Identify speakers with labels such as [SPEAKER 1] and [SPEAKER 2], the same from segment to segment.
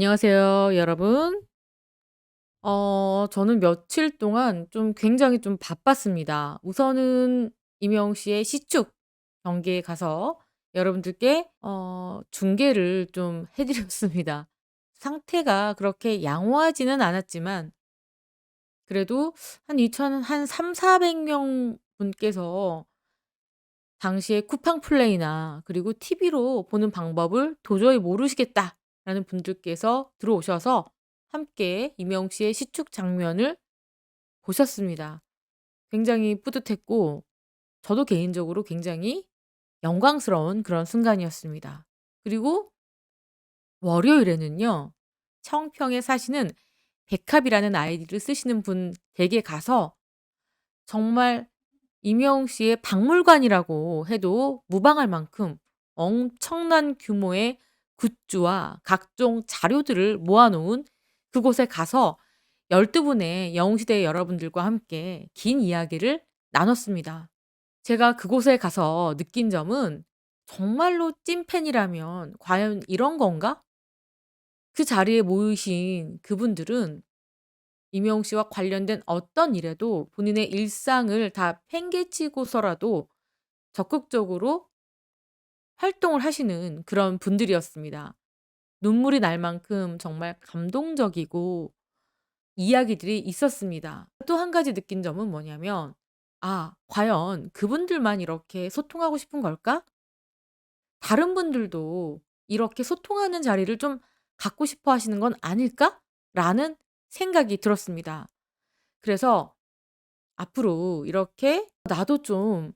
[SPEAKER 1] 안녕하세요, 여러분. 저는 며칠 동안 좀 굉장히 좀 바빴습니다. 우선은 이명 씨의 시축 경기에 가서 여러분들께 중계를 좀 해 드렸습니다. 상태가 그렇게 양호하지는 않았지만 그래도 한 2,000 한 300-400명 분께서 당시에 쿠팡 플레이나 그리고 TV로 보는 방법을 도저히 모르시겠다라는 분들께서 들어오셔서 함께 이명 씨의 시축 장면을 보셨습니다. 굉장히 뿌듯했고 저도 개인적으로 굉장히 영광스러운 그런 순간이었습니다. 그리고 월요일에는요. 청평에 사시는 백합이라는 아이디를 쓰시는 분 댁에 가서 정말 이명 씨의 박물관이라고 해도 무방할 만큼 엄청난 규모의 굿즈와 각종 자료들을 모아 놓은 그곳에 가서 12 분의 영웅시대 여러분들과 함께 긴 이야기를 나눴습니다. 제가 그곳에 가서 느낀 점은 정말로 찐팬이라면 '과연 이런 건가?' 그 자리에 모이신 그분들은 이명 씨와 관련된 어떤 일에도 본인의 일상을 다 팽개치고서라도 적극적으로 활동을 하시는 그런 분들이었습니다. 눈물이 날 만큼 정말 감동적이고 이야기들이 있었습니다. 또 한 가지 느낀 점은 뭐냐면 '아 과연 그분들만 이렇게 소통하고 싶은 걸까? 다른 분들도 이렇게 소통하는 자리를 좀 갖고 싶어 하시는 건 아닐까?'라는 생각이 들었습니다. 그래서 앞으로 이렇게 '나도 좀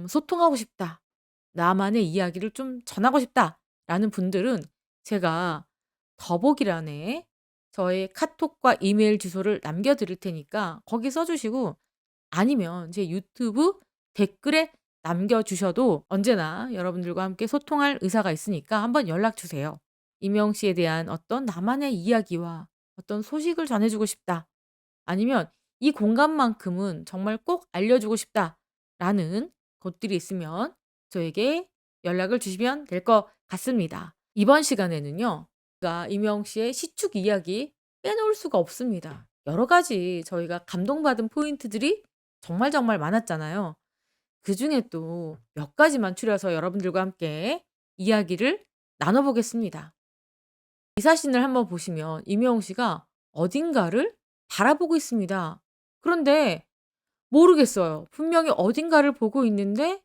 [SPEAKER 1] 소통하고 싶다. 나만의 이야기를 좀 전하고 싶다.'라는 분들은 제가 더보기란에 저의 카톡과 이메일 주소를 남겨 드릴 테니까 거기 써 주시고 아니면 제 유튜브 댓글에 남겨 주셔도 언제나 여러분들과 함께 소통할 의사가 있으니까 한번 연락 주세요. 이명 씨에 대한 어떤 나만의 이야기와 어떤 소식을 전해 주고 싶다. 아니면 '이 공간만큼은 정말 꼭 알려주고 싶다.'라는 것들이 있으면 저에게 연락을 주시면 될 것 같습니다. 이번 시간에는요. 제가 이명 씨의 시축 이야기 빼놓을 수가 없습니다. 여러 가지 저희가 감동받은 포인트들이 정말 정말 많았잖아요. 그중에 또 몇 가지만 추려서 여러분들과 함께 이야기를 나눠 보겠습니다. 이 사진을 한번 보시면 임영웅 씨가 어딘가를 바라보고 있습니다. 그런데 모르겠어요. 분명히 어딘가를 보고 있는데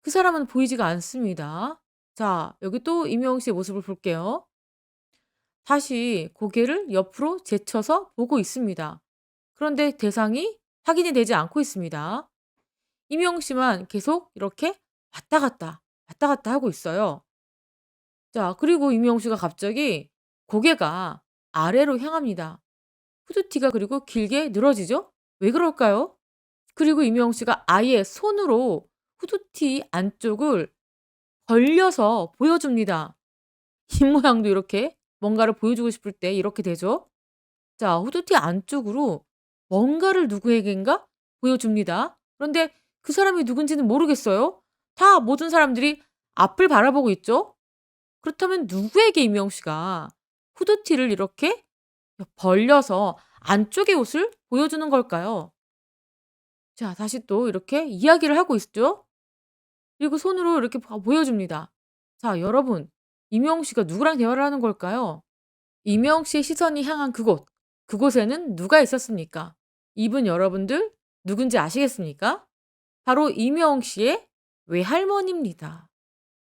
[SPEAKER 1] 그 사람은 보이지가 않습니다. 자, 여기 또 임영웅 씨의 모습을 볼게요. 다시 고개를 옆으로 제쳐서 보고 있습니다. 그런데 대상이 확인이 되지 않고 있습니다. 임영웅 씨만 계속 이렇게 왔다 갔다, 왔다 갔다 하고 있어요. 자, 그리고 임영웅 씨가 갑자기 고개가 아래로 향합니다. 후드티가 그리고 길게 늘어지죠? 왜 그럴까요? 그리고 임영웅 씨가 아예 손으로 후드티 안쪽을 벌려서 보여줍니다. 입모양도 이렇게 뭔가를 보여주고 싶을 때 이렇게 되죠. 자, 후드티 안쪽으로 뭔가를 누구에겐가 보여줍니다. 그런데 그 사람이 누군지는 모르겠어요. 다 모든 사람들이 앞을 바라보고 있죠. 그렇다면 누구에게 임영웅 씨가 후드티를 이렇게 벌려서 안쪽의 옷을 보여주는 걸까요? 자, 다시 또 이렇게 이야기를 하고 있죠. 그리고 손으로 이렇게 보여줍니다. 자, 여러분, 임영웅 씨가 누구랑 대화를 하는 걸까요? 임영웅 씨의 시선이 향한 그곳, 그곳에는 누가 있었습니까? 이분 여러분들 누군지 아시겠습니까? 바로 임영웅 씨의 외할머니입니다.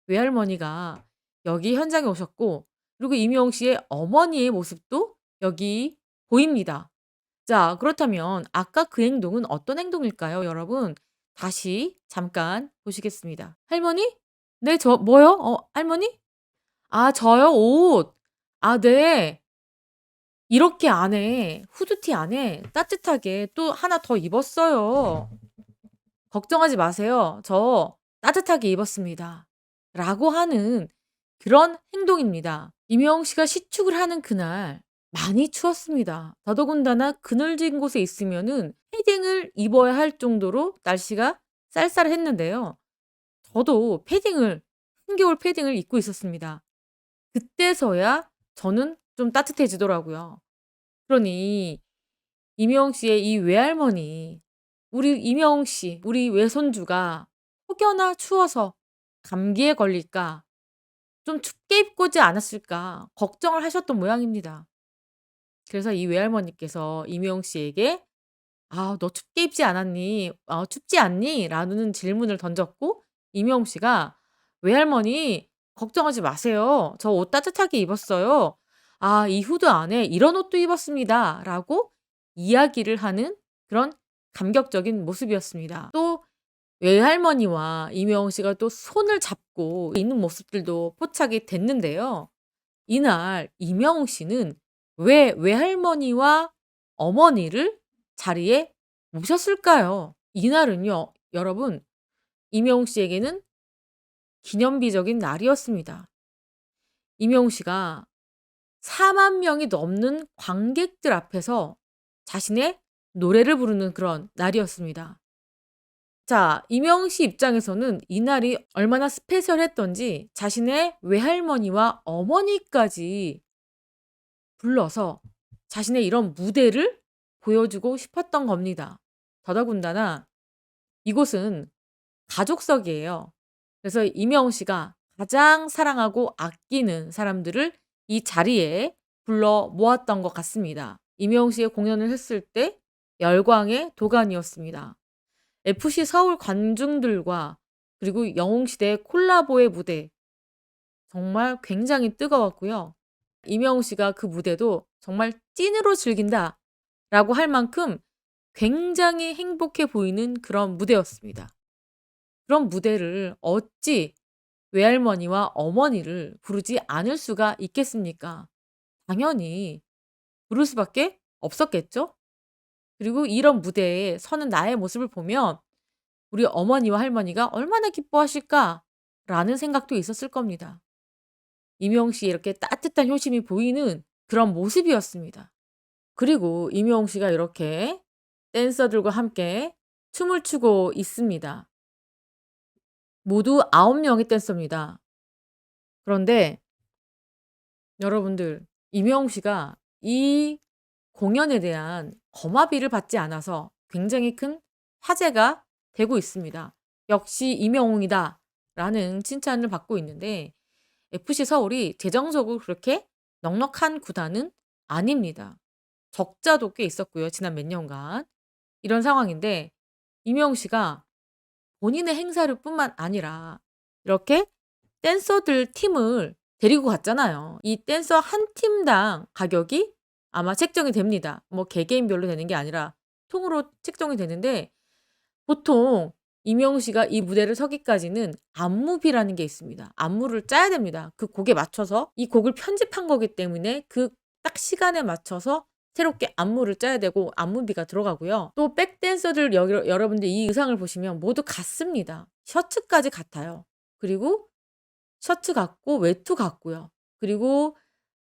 [SPEAKER 1] 외할머니가 여기 현장에 오셨고 그리고 임영웅 씨의 어머니의 모습도 여기 보입니다. 자, 그렇다면 아까 그 행동은 어떤 행동일까요, 여러분? 다시 잠깐 보시겠습니다. "할머니? 네, 저 뭐요? 할머니? 아, 저요? 옷. 아, 네. 이렇게 안에 후드티 안에 따뜻하게 또 하나 더 입었어요. 걱정하지 마세요. 저 따뜻하게 입었습니다." 라고 하는 그런 행동입니다. 임영웅 씨가 시축을 하는 그날 많이 추웠습니다. 더더군다나 그늘진 곳에 있으면은 패딩을 입어야 할 정도로 날씨가 쌀쌀했는데요. 저도 패딩을 한겨울 패딩을 입고 있었습니다. 그때서야 저는 좀 따뜻해지더라고요. 그러니 이명웅 씨의 이 외할머니, 우리 이명웅 씨, 우리 외손주가 혹여나 추워서 감기에 걸릴까, 좀 춥게 입고 오지 않았을까 걱정을 하셨던 모양입니다. 그래서 이 외할머니께서 이명웅 씨에게 "아 너 춥게 입지 않았니? 춥지 않니?" 라는 질문을 던졌고, 이명웅 씨가 "외할머니 걱정하지 마세요. 저 옷 따뜻하게 입었어요. 아 이 후드 안에 이런 옷도 입었습니다." 라고 이야기를 하는 그런 감격적인 모습이었습니다. 또 외할머니와 이명웅 씨가 또 손을 잡고 있는 모습들도 포착이 됐는데요. 이날 이명웅 씨는 왜 외할머니와 어머니를 자리에 모셨을까요? 이날은요, 여러분, 이명웅 씨에게는 기념비적인 날이었습니다. 이명웅 씨가 4만 명이 넘는 관객들 앞에서 자신의 노래를 부르는 그런 날이었습니다. 자, 이명웅 씨 입장에서는 이날이 얼마나 스페셜했던지 자신의 외할머니와 어머니까지 불러서 자신의 이런 무대를 보여주고 싶었던 겁니다. 더더군다나 이곳은 가족석이에요. 그래서 이명웅 씨가 가장 사랑하고 아끼는 사람들을 이 자리에 불러 모았던 것 같습니다. 이명웅 씨의 공연을 했을 때 열광의 도가니였습니다. FC 서울 관중들과 그리고 영웅시대 콜라보의 무대, 정말 굉장히 뜨거웠고요. 이명웅 씨가 그 무대도 정말 찐으로 즐긴다라고 할 만큼 굉장히 행복해 보이는 그런 무대였습니다. 그런 무대를 어찌 외할머니와 어머니를 부르지 않을 수가 있겠습니까? 당연히 부를 수밖에 없었겠죠? 그리고 이런 무대에 서는 나의 모습을 보면 '우리 어머니와 할머니가 얼마나 기뻐하실까?'라는 생각도 있었을 겁니다. 이명웅 씨의 이렇게 따뜻한 효심이 보이는 그런 모습이었습니다. 그리고 이명웅 씨가 이렇게 댄서들과 함께 춤을 추고 있습니다. 모두 9 명의 댄서입니다. 그런데 여러분들, 이명웅 씨가 이 공연에 대한 거마비를 받지 않아서 굉장히 큰 화제가 되고 있습니다. "역시 이명웅이다."라는 칭찬을 받고 있는데, FC 서울이 재정적으로 그렇게 넉넉한 구단은 아닙니다. 적자도 꽤 있었고요, 지난 몇 년간. 이런 상황인데 이명웅 씨가 본인의 행사를 뿐만 아니라 이렇게 댄서들 팀을 데리고 갔잖아요. 이 댄서 한 팀당 가격이 아마 책정이 됩니다. 뭐 개개인별로 되는 게 아니라 통으로 책정이 되는데, 보통 이명웅 씨가 이 무대를 서기까지는 안무비라는 게 있습니다. 안무를 짜야 됩니다. 그 곡에 맞춰서 이 곡을 편집한 거기 때문에 그 딱 시간에 맞춰서 새롭게 안무를 짜야 되고 안무비가 들어가고요. 또 백댄서들 여러분들 이 의상을 보시면 모두 같습니다. 셔츠까지 같아요. 그리고 셔츠 같고 외투 같고요. 그리고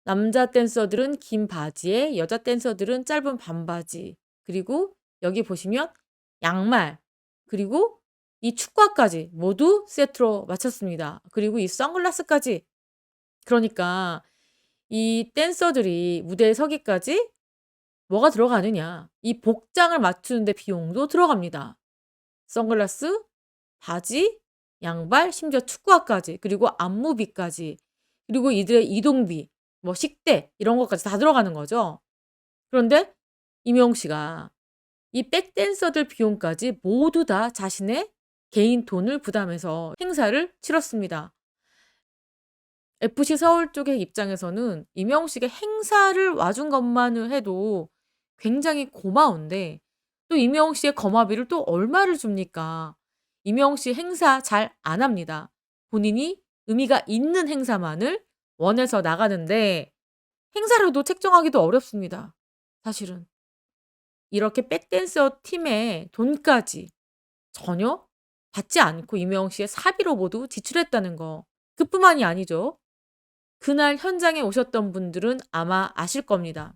[SPEAKER 1] 남자 댄서들은 긴 바지에 여자 댄서들은 짧은 반바지, 그리고 여기 보시면 양말, 그리고 이 축구화까지 모두 세트로 마쳤습니다. 그리고 이 선글라스까지. 그러니까 이 댄서들이 무대에 서기까지 뭐가 들어가느냐. 이 복장을 맞추는 데 비용도 들어갑니다. 선글라스, 바지, 양발, 심지어 축구화까지, 그리고 안무비까지, 그리고 이들의 이동비, 뭐 식대 이런 것까지 다 들어가는 거죠. 그런데 임영웅 씨가 이 백댄서들 비용까지 모두 다 자신의 개인 돈을 부담해서 행사를 치렀습니다. FC 서울 쪽의 입장에서는 임영웅 씨가 행사를 와준 것만을 해도 굉장히 고마운데, 또 임영웅 씨의 거마비를 또 얼마를 줍니까? 임영웅 씨 행사 잘 안 합니다. 본인이 의미가 있는 행사만을 원해서 나가는데 행사료도 책정하기도 어렵습니다, 사실은. 이렇게 백댄서 팀의 돈까지 전혀 받지 않고 임영웅 씨의 사비로 모두 지출했다는 거. 그뿐만이 아니죠. 그날 현장에 오셨던 분들은 아마 아실 겁니다.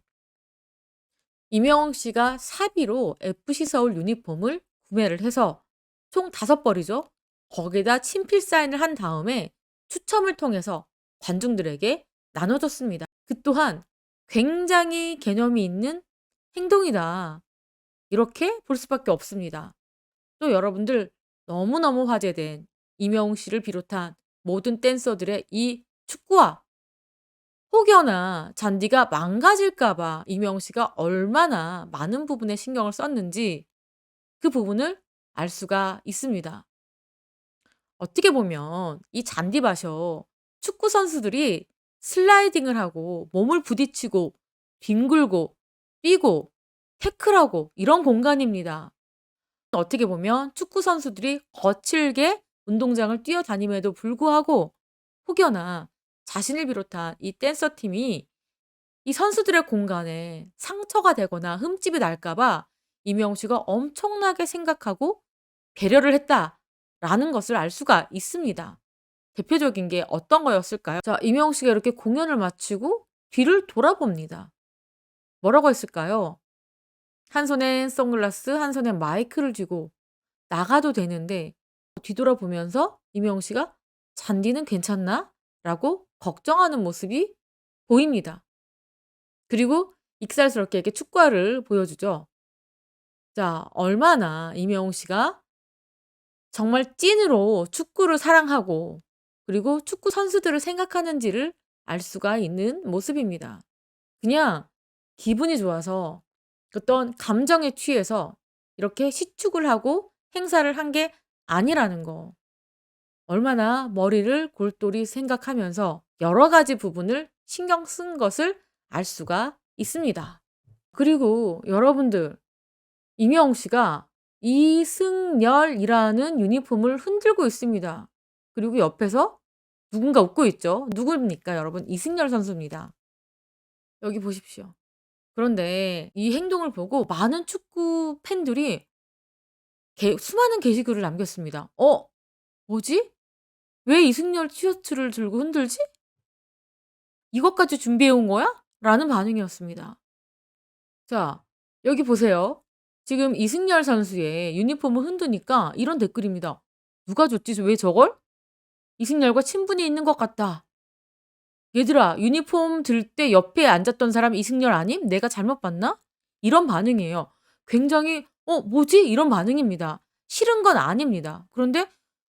[SPEAKER 1] 임영웅 씨가 사비로 FC 서울 유니폼을 구매를 해서 총 5벌이죠. 거기에다 친필 사인을 한 다음에 추첨을 통해서 관중들에게 나눠 줬습니다. 그 또한 굉장히 개념이 있는 행동이다. 이렇게 볼 수밖에 없습니다. 또 여러분들 너무너무 화제된 임영웅 씨를 비롯한 모든 댄서들의 이 축구와 혹여나 잔디가 망가질까 봐 임영웅 씨가 얼마나 많은 부분에 신경을 썼는지 그 부분을 알 수가 있습니다. 어떻게 보면 이 잔디밭이요. 축구 선수들이 슬라이딩을 하고 몸을 부딪히고 뒹굴고 뛰고 태클하고 이런 공간입니다. 어떻게 보면 축구 선수들이 거칠게 운동장을 뛰어다님에도 불구하고 혹여나 자신을 비롯한 이 댄서 팀이 이 선수들의 공간에 상처가 되거나 흠집이 날까 봐 임영웅 씨가 엄청나게 생각하고 배려를 했다라는 것을 알 수가 있습니다. 대표적인 게 어떤 거였을까요? 자, 임영웅 씨가 이렇게 공연을 마치고 뒤를 돌아봅니다. 뭐라고 했을까요? 한 손엔 선글라스, 한 손엔 마이크를 쥐고 나가도 되는데 뒤돌아보면서 임영웅 씨가 "잔디는 괜찮나?" 라고 걱정하는 모습이 보입니다. 그리고 익살스럽게 이렇게 축구화를 보여주죠. 자, 얼마나 임영웅 씨가 정말 찐으로 축구를 사랑하고 그리고 축구 선수들을 생각하는지를 알 수가 있는 모습입니다. 그냥 기분이 좋아서 어떤 감정에 취해서 이렇게 시축을 하고 행사를 한 게 아니라는 거. 얼마나 머리를 골똘히 생각하면서 여러 가지 부분을 신경 쓴 것을 알 수가 있습니다. 그리고 여러분들 임영웅 씨가 이승열이라는 유니폼을 흔들고 있습니다. 그리고 옆에서 누군가 웃고 있죠. 누굽니까 여러분? 이승열 선수입니다. 여기 보십시오. 그런데 이 행동을 보고 많은 축구 팬들이 수많은 게시글을 남겼습니다. 뭐지? 왜 이승열 티셔츠를 들고 흔들지? 이것까지 준비해 온 거야? 라는 반응이었습니다. 자, 여기 보세요. 지금 이승열 선수의 유니폼을 흔드니까 이런 댓글입니다. 누가 줬지? 왜 저걸? 이승열과 친분이 있는 것 같다. 얘들아, 유니폼 들 때 옆에 앉았던 사람 이승열 아님? 내가 잘못 봤나? 이런 반응이에요. 굉장히 뭐지? 이런 반응입니다. 싫은 건 아닙니다. 그런데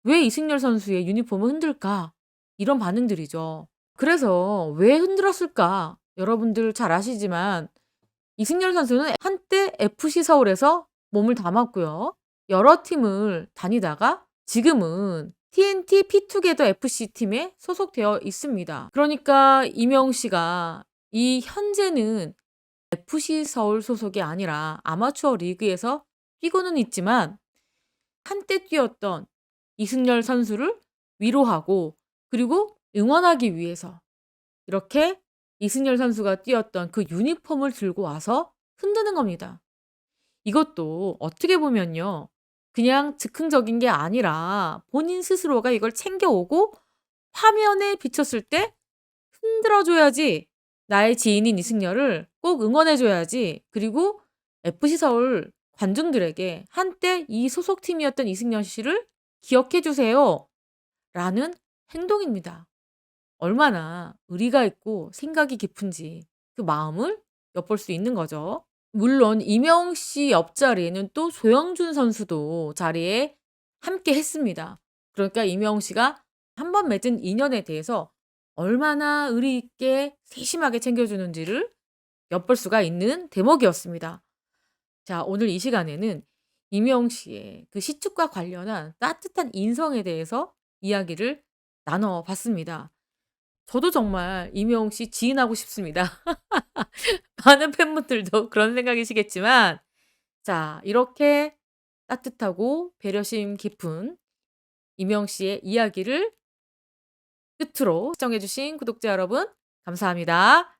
[SPEAKER 1] 왜 이승열 선수의 유니폼을 흔들까? 이런 반응들이죠. 그래서 왜 흔들었을까? 여러분들 잘 아시지만 이승열 선수는 한때 FC 서울에서 몸을 담았고요. 여러 팀을 다니다가 지금은 TNT 피투게더 FC 팀에 소속되어 있습니다. 그러니까 임영웅 씨가 이 현재는 FC 서울 소속이 아니라 아마추어 리그에서 뛰고는 있지만 한때 뛰었던 이승열 선수를 위로하고 그리고 응원하기 위해서 이렇게 이승열 선수가 뛰었던 그 유니폼을 들고 와서 흔드는 겁니다. 이것도 어떻게 보면요. 그냥 즉흥적인 게 아니라 본인 스스로가 이걸 챙겨오고 화면에 비쳤을 때 흔들어 줘야지 나의 지인인 이승열을 꼭 응원해 줘야지. 그리고 FC 서울 관중들에게 한때 이 소속팀이었던 이승열 씨를 기억해 주세요. 라는 행동입니다. 얼마나 의리가 있고 생각이 깊은지 그 마음을 엿볼 수 있는 거죠. 물론 임영웅 씨 옆자리에는 또 조영준 선수도 자리에 함께 했습니다. 그러니까 임영웅 씨가 한 번 맺은 인연에 대해서 얼마나 의리 있게 세심하게 챙겨주는지를 엿볼 수가 있는 대목이었습니다. 자, 오늘 이 시간에는 임영웅 씨의 그 시축과 관련한 따뜻한 인성에 대해서 이야기를 나눠 봤습니다. 저도 정말 임영웅 씨 지인하고 싶습니다. 많은 팬분들도 그런 생각이시겠지만 자, 이렇게 따뜻하고 배려심 깊은 임영웅 씨의 이야기를 끝으로 시청해 주신 구독자 여러분 감사합니다.